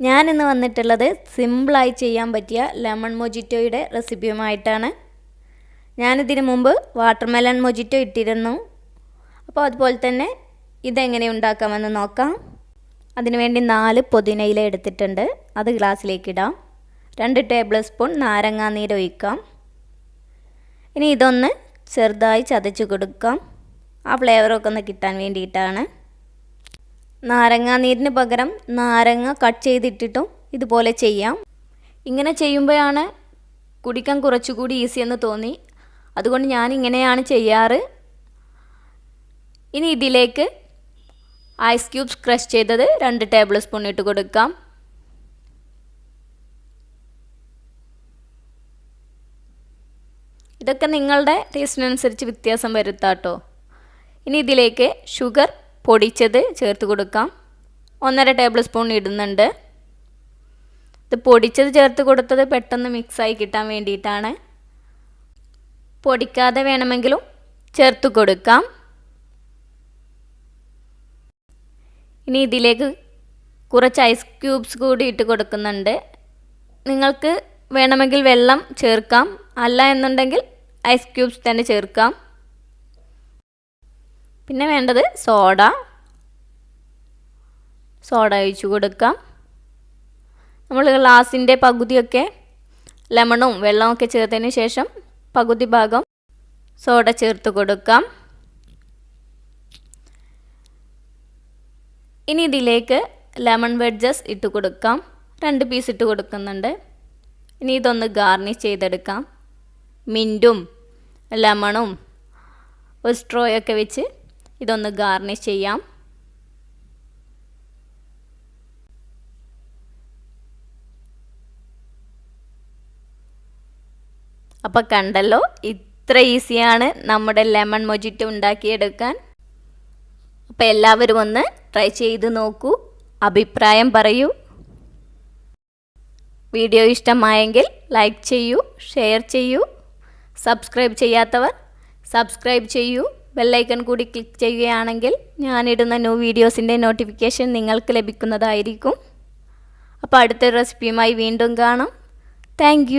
ഞാനിന്ന് വന്നിട്ടുള്ളത് സിമ്പിളായി ചെയ്യാൻ പറ്റിയ ലെമൺ മൊജിറ്റോയുടെ റെസിപ്പിയുമായിട്ടാണ്. ഞാനിതിനു മുമ്പ് വാട്ടർമെലൺ മൊജിറ്റോ ഇട്ടിരുന്നു. അപ്പോൾ അതുപോലെ തന്നെ ഇതെങ്ങനെ ഉണ്ടാക്കാമെന്ന് നോക്കാം. അതിനുവേണ്ടി 4 പുതിനയില എടുത്തിട്ടുണ്ട്. അത് ഗ്ലാസ്സിലേക്ക് ഇടാം. 2 ടേബിൾ സ്പൂൺ നാരങ്ങാനീര് ഒഴിക്കാം. ഇനി ഇതൊന്ന് ചെറുതായി ചതച്ച് കൊടുക്കാം. ആ ഫ്ലേവറൊക്കെ ഒന്ന് കിട്ടാൻ വേണ്ടിയിട്ടാണ്. നാരങ്ങാനീരിന് പകരം നാരങ്ങ കട്ട് ചെയ്തിട്ടിട്ടും ഇതുപോലെ ചെയ്യാം. ഇങ്ങനെ ചെയ്യുമ്പോഴാണ് കുടിക്കാൻ കുറച്ചുകൂടി ഈസി എന്ന് തോന്നി. അതുകൊണ്ട് ഞാൻ ഇങ്ങനെയാണ് ചെയ്യാറ്. ഇനി ഇതിലേക്ക് ഐസ് ക്യൂബ്സ് ക്രഷ് ചെയ്തത് 2 ടേബിൾ സ്പൂൺ ഇട്ട് കൊടുക്കാം. ഇതൊക്കെ നിങ്ങളുടെ ടേസ്റ്റിനനുസരിച്ച് വ്യത്യാസം വരുത്താട്ടോ. ഇനി ഇതിലേക്ക് ഷുഗർ പൊടിച്ചത് ചേർത്ത് കൊടുക്കാം. 1.5 ടേബിൾ സ്പൂൺ ഇടുന്നുണ്ട്. ഇത് പൊടിച്ചത് ചേർത്ത് കൊടുത്തത് പെട്ടെന്ന് മിക്സായി കിട്ടാൻ വേണ്ടിയിട്ടാണ്. പൊടിക്കാതെ വേണമെങ്കിലും ചേർത്ത് കൊടുക്കാം. ഇനി ഇതിലേക്ക് കുറച്ച് ഐസ് ക്യൂബ്സ് കൂടി ഇട്ട് കൊടുക്കുന്നുണ്ട്. നിങ്ങൾക്ക് വേണമെങ്കിൽ വെള്ളം ചേർക്കാം, അല്ല എന്നുണ്ടെങ്കിൽ ഐസ് ക്യൂബ്സ് തന്നെ ചേർക്കാം. പിന്നെ വേണ്ടത് സോഡ ഒഴിച്ചു കൊടുക്കാം. നമ്മൾ ഗ്ലാസിൻ്റെ പകുതിയൊക്കെ ലെമണും വെള്ളമൊക്കെ ചേർത്തതിന് ശേഷം പകുതി ഭാഗം സോഡ ചേർത്ത് കൊടുക്കാം. ഇനി ഇതിലേക്ക് ലെമൺ വെഡ്ജസ് ഇട്ട് കൊടുക്കാം. 2 പീസ് ഇട്ട് കൊടുക്കുന്നുണ്ട്. ഇനി ഇതൊന്ന് ഗാർണിഷ് ചെയ്തെടുക്കാം. മിൻറ്റും ലെമണും ഒരു സ്ട്രോയൊക്കെ വെച്ച് ഇതൊന്ന് ഗാർണിഷ് ചെയ്യാം. അപ്പോൾ കണ്ടല്ലോ, ഇത്ര ഈസിയാണ് നമ്മുടെ ലെമൺ മൊജിറ്റോ ഉണ്ടാക്കിയെടുക്കാൻ. അപ്പോൾ എല്ലാവരും ഒന്ന് ട്രൈ ചെയ്ത് നോക്കൂ, അഭിപ്രായം പറയൂ. വീഡിയോ ഇഷ്ടമായെങ്കിൽ ലൈക്ക് ചെയ്യൂ, ഷെയർ ചെയ്യൂ. സബ്സ്ക്രൈബ് ചെയ്യാത്തവർ സബ്സ്ക്രൈബ് ചെയ്യൂ. ബെല്ലൈക്കൺ കൂടി ക്ലിക്ക് ചെയ്യുകയാണെങ്കിൽ ഞാനിടുന്ന ന്യൂ വീഡിയോസിൻ്റെ നോട്ടിഫിക്കേഷൻ നിങ്ങൾക്ക് ലഭിക്കുന്നതായിരിക്കും. അപ്പോൾ അടുത്തൊരു റെസിപ്പിയുമായി വീണ്ടും കാണാം. താങ്ക്